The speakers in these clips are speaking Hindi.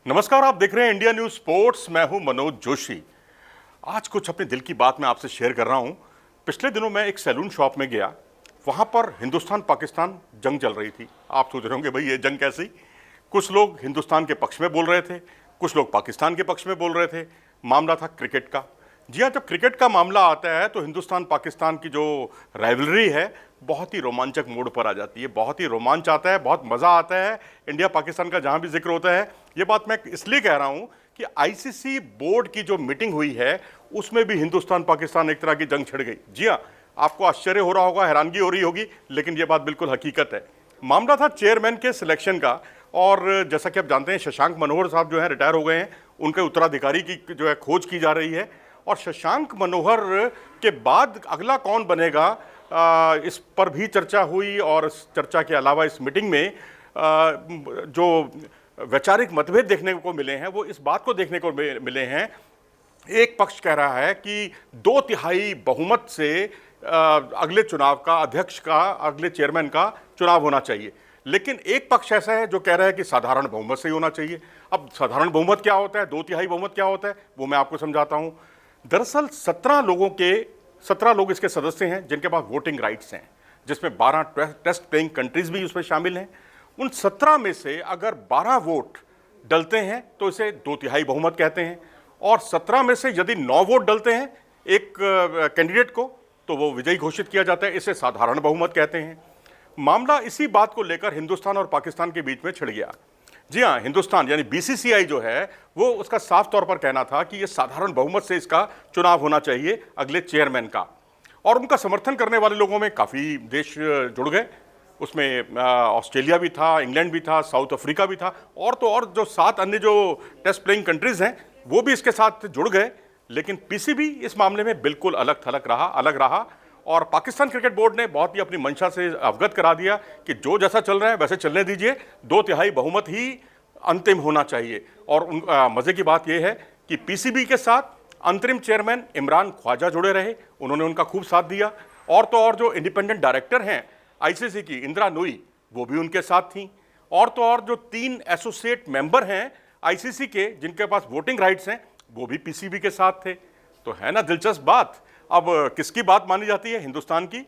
नमस्कार, आप देख रहे हैं इंडिया न्यूज स्पोर्ट्स। मैं हूं मनोज जोशी। आज कुछ अपने दिल की बात मैं आपसे शेयर कर रहा हूं। पिछले दिनों मैं एक सैलून शॉप में गया। वहां पर हिंदुस्तान पाकिस्तान जंग चल रही थी। आप सोच रहे होंगे भाई ये जंग कैसी। कुछ लोग हिंदुस्तान के पक्ष में बोल रहे थे, कुछ लोग पाकिस्तान के पक्ष में बोल रहे थे। मामला था क्रिकेट का। जी हाँ, जब क्रिकेट का मामला आता है तो हिंदुस्तान पाकिस्तान की जो राइवलरी है बहुत ही रोमांचक मोड़ पर आ जाती है। बहुत ही रोमांच आता है, बहुत मज़ा आता है। इंडिया पाकिस्तान का जहाँ भी जिक्र होता है, ये बात मैं इसलिए कह रहा हूँ कि आईसीसी बोर्ड की जो मीटिंग हुई है उसमें भी हिंदुस्तान पाकिस्तान एक तरह की जंग छिड़ गई। जी हाँ, आपको आश्चर्य हो रहा होगा, हैरानगी हो रही होगी, लेकिन ये बात बिल्कुल हकीकत है। मामला था चेयरमैन के सिलेक्शन का। और जैसा कि आप जानते हैं, शशांक मनोहर साहब जो है रिटायर हो गए हैं। उनके उत्तराधिकारी की जो है खोज की जा रही है। और शशांक मनोहर के बाद अगला कौन बनेगा, इस पर भी चर्चा हुई। और इस चर्चा के अलावा इस मीटिंग में जो वैचारिक मतभेद देखने को मिले हैं वो इस बात को देखने को मिले हैं। एक पक्ष कह रहा है कि 2/3 बहुमत से अगले चुनाव का अध्यक्ष का, अगले चेयरमैन का चुनाव होना चाहिए। लेकिन एक पक्ष ऐसा है जो कह रहा है कि साधारण बहुमत से ही होना चाहिए। अब साधारण बहुमत क्या होता है, 2/3 बहुमत क्या होता है, वो मैं आपको समझाता हूं। दरअसल 17 लोग इसके सदस्य हैं जिनके पास वोटिंग राइट्स हैं, जिसमें 12 टेस्ट प्लेइंग कंट्रीज भी उसमें शामिल हैं। उन 17 में से अगर 12 वोट डलते हैं तो इसे 2/3 बहुमत कहते हैं। और 17 में से यदि 9 वोट डलते हैं एक कैंडिडेट को तो वो विजयी घोषित किया जाता है। इसे साधारण बहुमत कहते हैं। मामला इसी बात को लेकर हिंदुस्तान और पाकिस्तान के बीच में छिड़ गया। जी हाँ, हिंदुस्तान यानी बीसीसीआई जो है वो उसका साफ तौर पर कहना था कि ये साधारण बहुमत से इसका चुनाव होना चाहिए अगले चेयरमैन का। और उनका समर्थन करने वाले लोगों में काफ़ी देश जुड़ गए। उसमें ऑस्ट्रेलिया भी था, इंग्लैंड भी था, साउथ अफ्रीका भी था, और तो और जो 7 अन्य जो टेस्ट प्लेइंग कंट्रीज हैं वो भी इसके साथ जुड़ गए। लेकिन पीसीबी इस मामले में बिल्कुल अलग रहा। और पाकिस्तान क्रिकेट बोर्ड ने बहुत ही अपनी मंशा से अवगत करा दिया कि जो जैसा चल रहा है वैसे चलने दीजिए, 2/3 बहुमत ही अंतिम होना चाहिए। और मज़े की बात यह है कि पीसीबी के साथ अंतरिम चेयरमैन इमरान ख्वाजा जुड़े रहे। उन्होंने उनका खूब साथ दिया। और तो और जो इंडिपेंडेंट डायरेक्टर हैं आईसीसी की, इंदिरा नूई, वो भी उनके साथ थीं। और तो और जो 3 एसोसिएट मेंबर हैं आईसीसी के जिनके पास वोटिंग राइट्स हैं, वो भी पीसीबी के साथ थे। तो है ना दिलचस्प बात। अब किसकी बात मानी जाती है, हिंदुस्तान की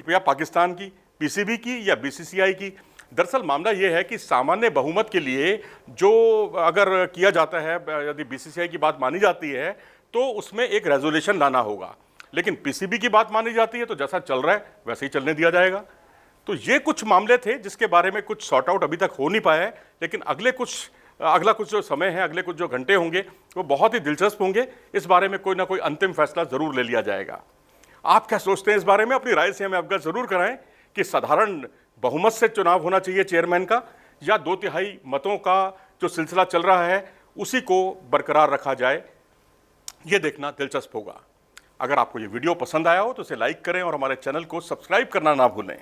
या पाकिस्तान की, पीसीबी की या बीसीसीआई की? दरअसल मामला यह है कि सामान्य बहुमत के लिए जो अगर किया जाता है, यदि बीसीसीआई की बात मानी जाती है तो उसमें एक रेजोल्यूशन लाना होगा। लेकिन पीसीबी की बात मानी जाती है तो जैसा चल रहा है वैसे ही चलने दिया जाएगा। तो ये कुछ मामले थे जिसके बारे में कुछ सॉर्ट आउट अभी तक हो नहीं पाया है। लेकिन अगला कुछ जो समय है, अगले कुछ जो घंटे होंगे वो बहुत ही दिलचस्प होंगे। इस बारे में कोई ना कोई अंतिम फैसला जरूर ले लिया जाएगा। आप क्या सोचते हैं इस बारे में? अपनी राय से हमें अवगत जरूर कराएं कि साधारण बहुमत से चुनाव होना चाहिए चेयरमैन का, या 2/3 मतों का जो सिलसिला चल रहा है उसी को बरकरार रखा जाए। ये देखना दिलचस्प होगा। अगर आपको ये वीडियो पसंद आया हो तो इसे लाइक करें और हमारे चैनल को सब्सक्राइब करना ना भूलें।